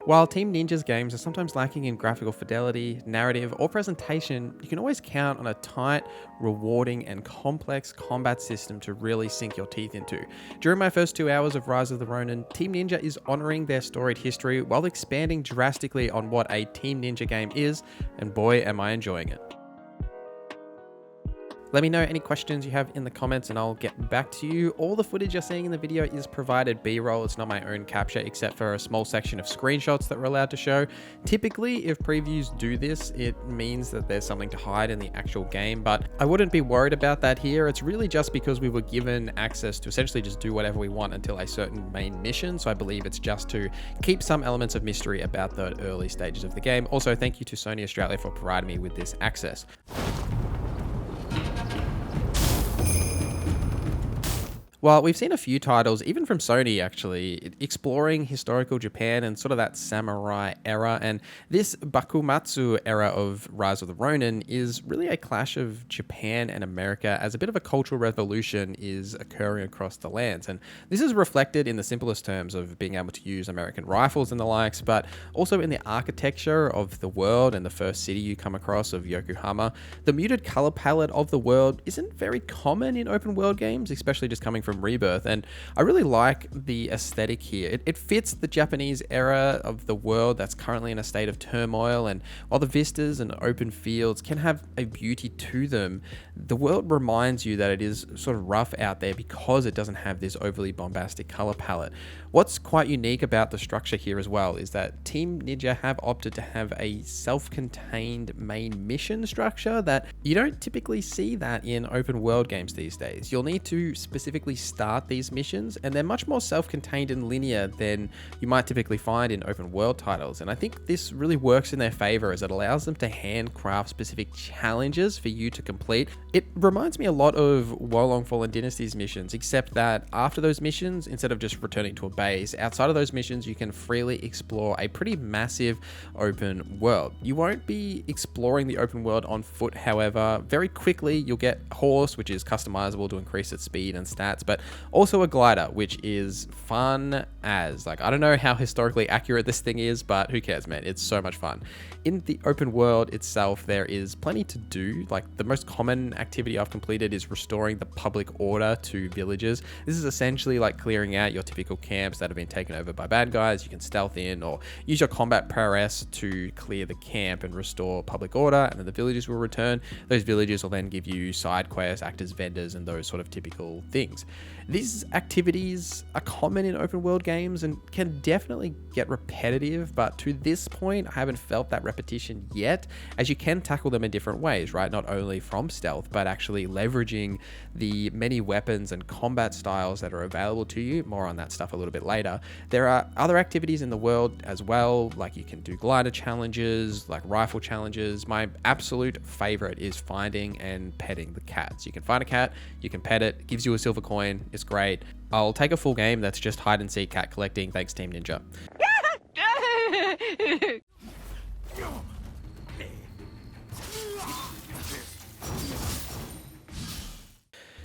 While Team Ninja's games are sometimes lacking in graphical fidelity, narrative, or presentation, you can always count on a tight, rewarding, and complex combat system to really sink your teeth into. During my first 2 hours of Rise of the Ronin, Team Ninja is honoring their storied history while expanding drastically on what a Team Ninja game is, and boy, am I enjoying it. Let me know any questions you have in the comments and I'll get back to you. All the footage you're seeing in the video is provided B-roll. It's not my own capture except for a small section of screenshots that we're allowed to show. Typically, if previews do this, it means that there's something to hide in the actual game, but I wouldn't be worried about that here. It's really just because we were given access to essentially just do whatever we want until a certain main mission. So I believe it's just to keep some elements of mystery about the early stages of the game. Also, thank you to Sony Australia for providing me with this access. Well, we've seen a few titles, even from Sony actually, exploring historical Japan and sort of that samurai era, and this Bakumatsu era of Rise of the Ronin is really a clash of Japan and America as a bit of a cultural revolution is occurring across the lands. And this is reflected in the simplest terms of being able to use American rifles and the likes, but also in the architecture of the world and the first city you come across of Yokohama. The muted color palette of the world isn't very common in open world games, especially just coming from Rebirth, and I really like the aesthetic here. It fits the Japanese era of the world that's currently in a state of turmoil, and while the vistas and open fields can have a beauty to them, the world reminds you that it is sort of rough out there because it doesn't have this overly bombastic color palette. What's quite unique about the structure here as well is that Team Ninja have opted to have a self-contained main mission structure that you don't typically see that in open world games these days. You'll need to specifically start these missions, and they're much more self-contained and linear than you might typically find in open world titles. And I think this really works in their favor as it allows them to handcraft specific challenges for you to complete. It reminds me a lot of Wolong Fallen Dynasty's missions, except that after those missions, instead of just returning to a base, outside of those missions, you can freely explore a pretty massive open world. You won't be exploring the open world on foot, however. Very quickly, you'll get a horse, which is customizable to increase its speed and stats, but also a glider, which is fun as, like, I don't know how historically accurate this thing is, but who cares, man? It's so much fun. In the open world itself, there is plenty to do. Like, the most common activity I've completed is restoring the public order to villages. This is essentially like clearing out your typical camps that have been taken over by bad guys. You can stealth in or use your combat prowess to clear the camp and restore public order, and then the villagers will return. Those villagers will then give you side quests, act as vendors, and those sort of typical things. These activities are common in open world games and can definitely get repetitive, but to this point, I haven't felt that repetition yet, as you can tackle them in different ways, right? Not only from stealth, but actually leveraging the many weapons and combat styles that are available to you. More on that stuff a little bit later. There are other activities in the world as well, like you can do glider challenges, like rifle challenges. My absolute favorite is finding and petting the cats. You can find a cat, you can pet it gives you a silver coin. It's great. I'll take a full game that's just hide and seek cat collecting. Thanks, Team Ninja.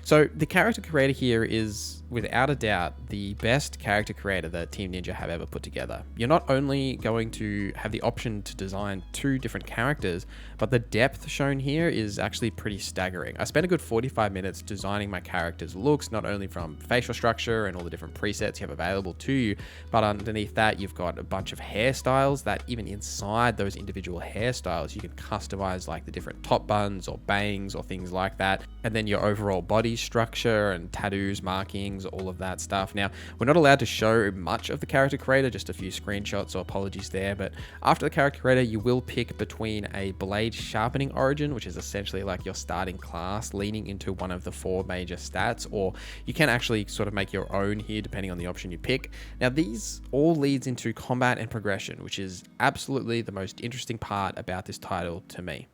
So the character creator here is, without a doubt, the best character creator that Team Ninja have ever put together. You're not only going to have the option to design 2 different characters, but the depth shown here is actually pretty staggering. I spent a good 45 minutes designing my character's looks, not only from facial structure and all the different presets you have available to you, but underneath that you've got a bunch of hairstyles that even inside those individual hairstyles you can customize, like the different top buns or bangs or things like that, and then your overall body structure and tattoos, markings, all of that stuff. Now, we're not allowed to show much of the character creator, just a few screenshots, so apologies there, but after the character creator, you will pick between a blade sharpening origin, which is essentially like your starting class leaning into one of the 4 major stats, or you can actually sort of make your own here depending on the option you pick. Now, these all leads into combat and progression, which is absolutely the most interesting part about this title to me.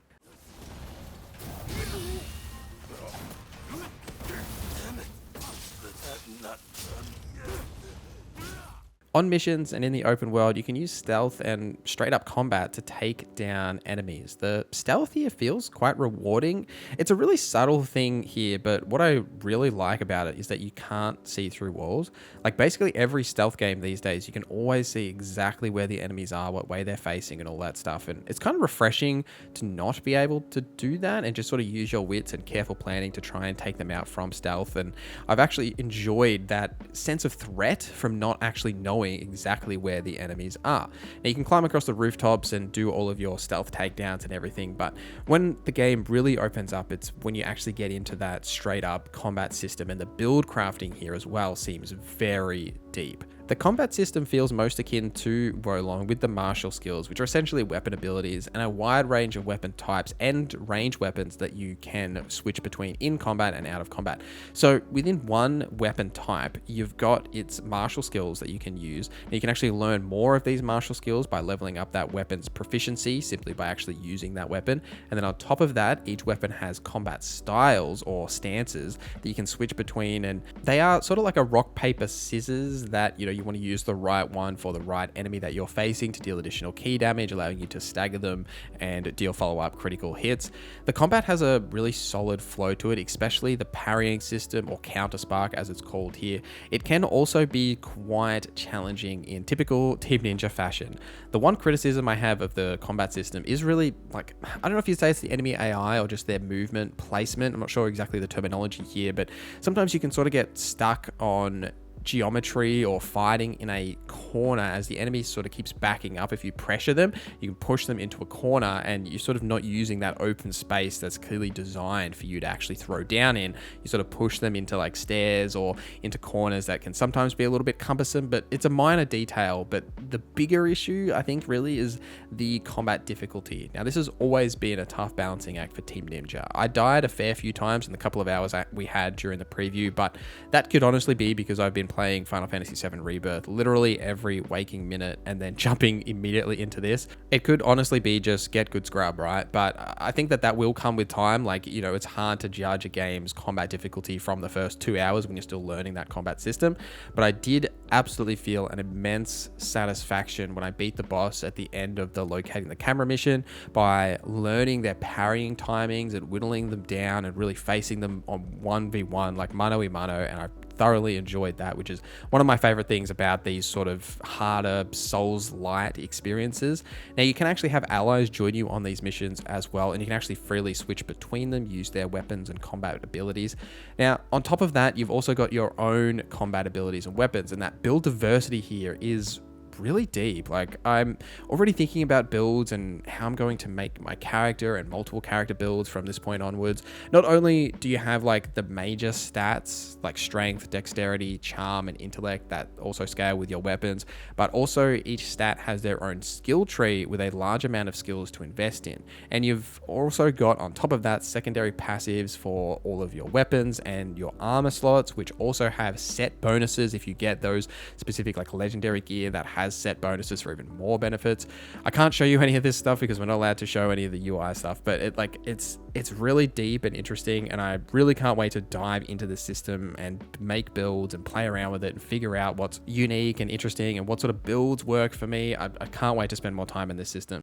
On missions and in the open world, you can use stealth and straight up combat to take down enemies. The stealth here feels quite rewarding. It's a really subtle thing here, but what I really like about it is that you can't see through walls. Like basically every stealth game these days, you can always see exactly where the enemies are, what way they're facing and all that stuff. And it's kind of refreshing to not be able to do that and just sort of use your wits and careful planning to try and take them out from stealth. And I've actually enjoyed that sense of threat from not actually knowing exactly where the enemies are. Now you can climb across the rooftops and do all of your stealth takedowns and everything, but when the game really opens up, it's when you actually get into that straight up combat system, and the build crafting here as well seems very deep. The combat system feels most akin to Wolong with the martial skills, which are essentially weapon abilities and a wide range of weapon types and range weapons that you can switch between in combat and out of combat. So within one weapon type, you've got its martial skills that you can use. And you can actually learn more of these martial skills by leveling up that weapon's proficiency simply by actually using that weapon. And then on top of that, each weapon has combat styles or stances that you can switch between, and they are sort of like a rock, paper, scissors that, you want to use the right one for the right enemy that you're facing to deal additional key damage, allowing you to stagger them and deal follow-up critical hits. The combat has a really solid flow to it, especially the parrying system, or counter spark as it's called here. It can also be quite challenging in typical Team Ninja fashion. The one criticism I have of the combat system is really, like, I don't know if you'd say it's the enemy AI or just their movement placement. I'm not sure exactly the terminology here, but sometimes you can sort of get stuck on geometry or fighting in a corner as the enemy sort of keeps backing up. If you pressure them, you can push them into a corner and you're sort of not using that open space that's clearly designed for you to actually throw down in. You sort of push them into like stairs or into corners that can sometimes be a little bit cumbersome, but it's a minor detail. But the bigger issue, I think, really is the combat difficulty. Now, this has always been a tough balancing act for Team Ninja. I died a fair few times in the couple of hours we had during the preview, but that could honestly be because I've been playing Final Fantasy VII Rebirth literally every waking minute and then jumping immediately into this. It could honestly be just get good scrub, right? But I think that will come with time. Like, it's hard to judge a game's combat difficulty from the first 2 hours when you're still learning that combat system. But I did absolutely feel an immense satisfaction when I beat the boss at the end of the locating the camera mission by learning their parrying timings and whittling them down and really facing them on 1v1, like mano a mano, and I thoroughly enjoyed that, which is one of my favorite things about these sort of harder Souls-light experiences. Now, you can actually have allies join you on these missions as well, and you can actually freely switch between them, use their weapons and combat abilities. Now, on top of that, you've also got your own combat abilities and weapons, and that build diversity here is really deep. Like, I'm already thinking about builds and how I'm going to make my character and multiple character builds from this point onwards. Not only do you have like the major stats like strength, dexterity, charm, and intellect that also scale with your weapons, but also each stat has their own skill tree with a large amount of skills to invest in. And you've also got on top of that secondary passives for all of your weapons and your armor slots, which also have set bonuses if you get those specific like legendary gear that has set bonuses for even more benefits. I can't show you any of this stuff because we're not allowed to show any of the UI stuff, but it's really deep and interesting, and I really can't wait to dive into the system and make builds and play around with it and figure out what's unique and interesting and what sort of builds work for me. I can't wait to spend more time in this system.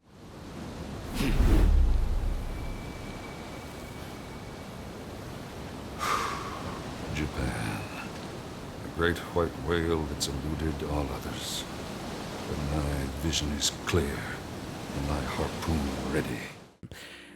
Japan, a great white whale that's eluded all others. But my vision is clear, and my harpoon ready.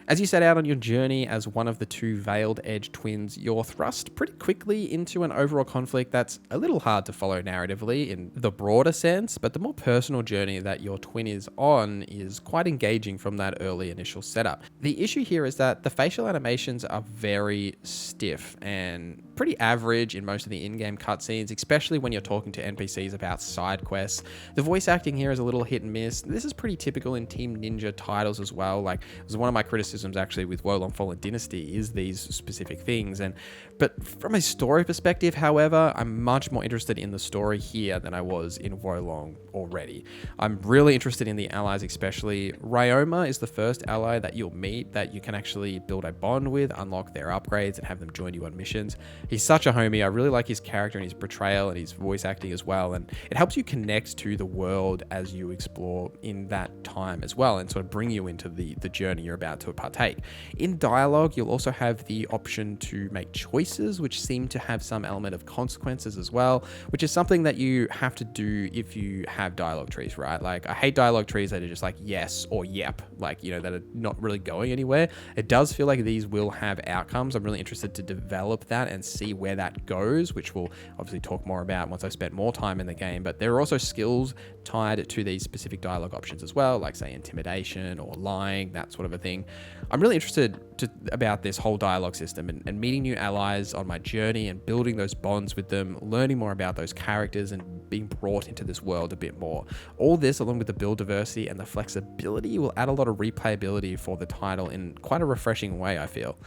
As you set out on your journey as one of the two Veiled Edge twins, you're thrust pretty quickly into an overall conflict that's a little hard to follow narratively in the broader sense, but the more personal journey that your twin is on is quite engaging from that early initial setup. The issue here is that the facial animations are very stiff and pretty average in most of the in-game cutscenes, especially when you're talking to NPCs about side quests. The voice acting here is a little hit and miss. This is pretty typical in Team Ninja titles as well. Like, it was one of my criticisms actually with Wolong Fallen Dynasty is these specific things. But from a story perspective, however, I'm much more interested in the story here than I was in Wolong already. I'm really interested in the allies, especially. Ryoma is the first ally that you'll meet that you can actually build a bond with, unlock their upgrades, and have them join you on missions. He's such a homie. I really like his character and his portrayal and his voice acting as well. And it helps you connect to the world as you explore in that time as well, and sort of bring you into the journey you're about to partake. In dialogue, you'll also have the option to make choices, which seem to have some element of consequences as well, which is something that you have to do if you have dialogue trees, right? Like, I hate dialogue trees that are just like yes or yep, like, you know, that are not really going anywhere. It does feel like these will have outcomes. I'm really interested to develop that and see where that goes, which we'll obviously talk more about once I've spent more time in the game. But there are also skills tied to these specific dialogue options as well, like say intimidation or lying, that sort of a thing. I'm really interested about this whole dialogue system and meeting new allies on my journey and building those bonds with them, learning more about those characters and being brought into this world a bit more. All this, along with the build diversity and the flexibility, will add a lot of replayability for the title in quite a refreshing way, I feel.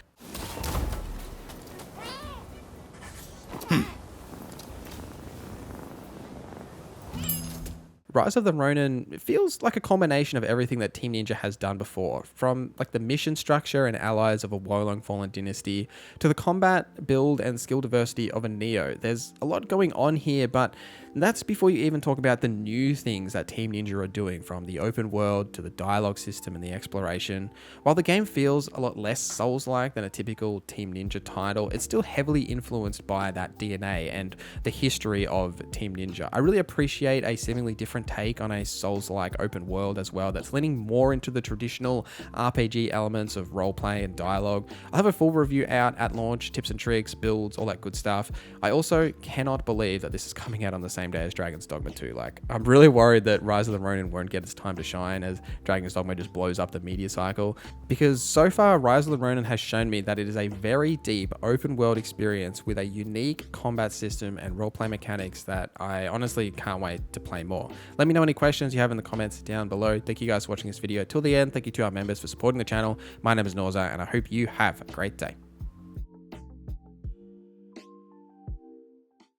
Rise of the Ronin, it feels like a combination of everything that Team Ninja has done before, from like the mission structure and allies of a Wolong Fallen Dynasty to the combat, build, and skill diversity of a Neo. There's a lot going on here, but that's before you even talk about the new things that Team Ninja are doing, from the open world to the dialogue system and the exploration. While the game feels a lot less Souls-like than a typical Team Ninja title, it's still heavily influenced by that DNA and the history of Team Ninja. I really appreciate a seemingly different take on a Souls-like open world as well, that's leaning more into the traditional RPG elements of roleplay and dialogue. I'll have a full review out at launch, tips and tricks, builds, all that good stuff. I also cannot believe that this is coming out on the same day as Dragon's Dogma 2. Like, I'm really worried that Rise of the Ronin won't get its time to shine as Dragon's Dogma just blows up the media cycle, because so far Rise of the Ronin has shown me that it is a very deep open world experience with a unique combat system and roleplay mechanics that I honestly can't wait to play more. Let me know any questions you have in the comments down below. Thank you guys for watching this video till the end. Thank you to our members for supporting the channel. My name is Norza, and I hope you have a great day.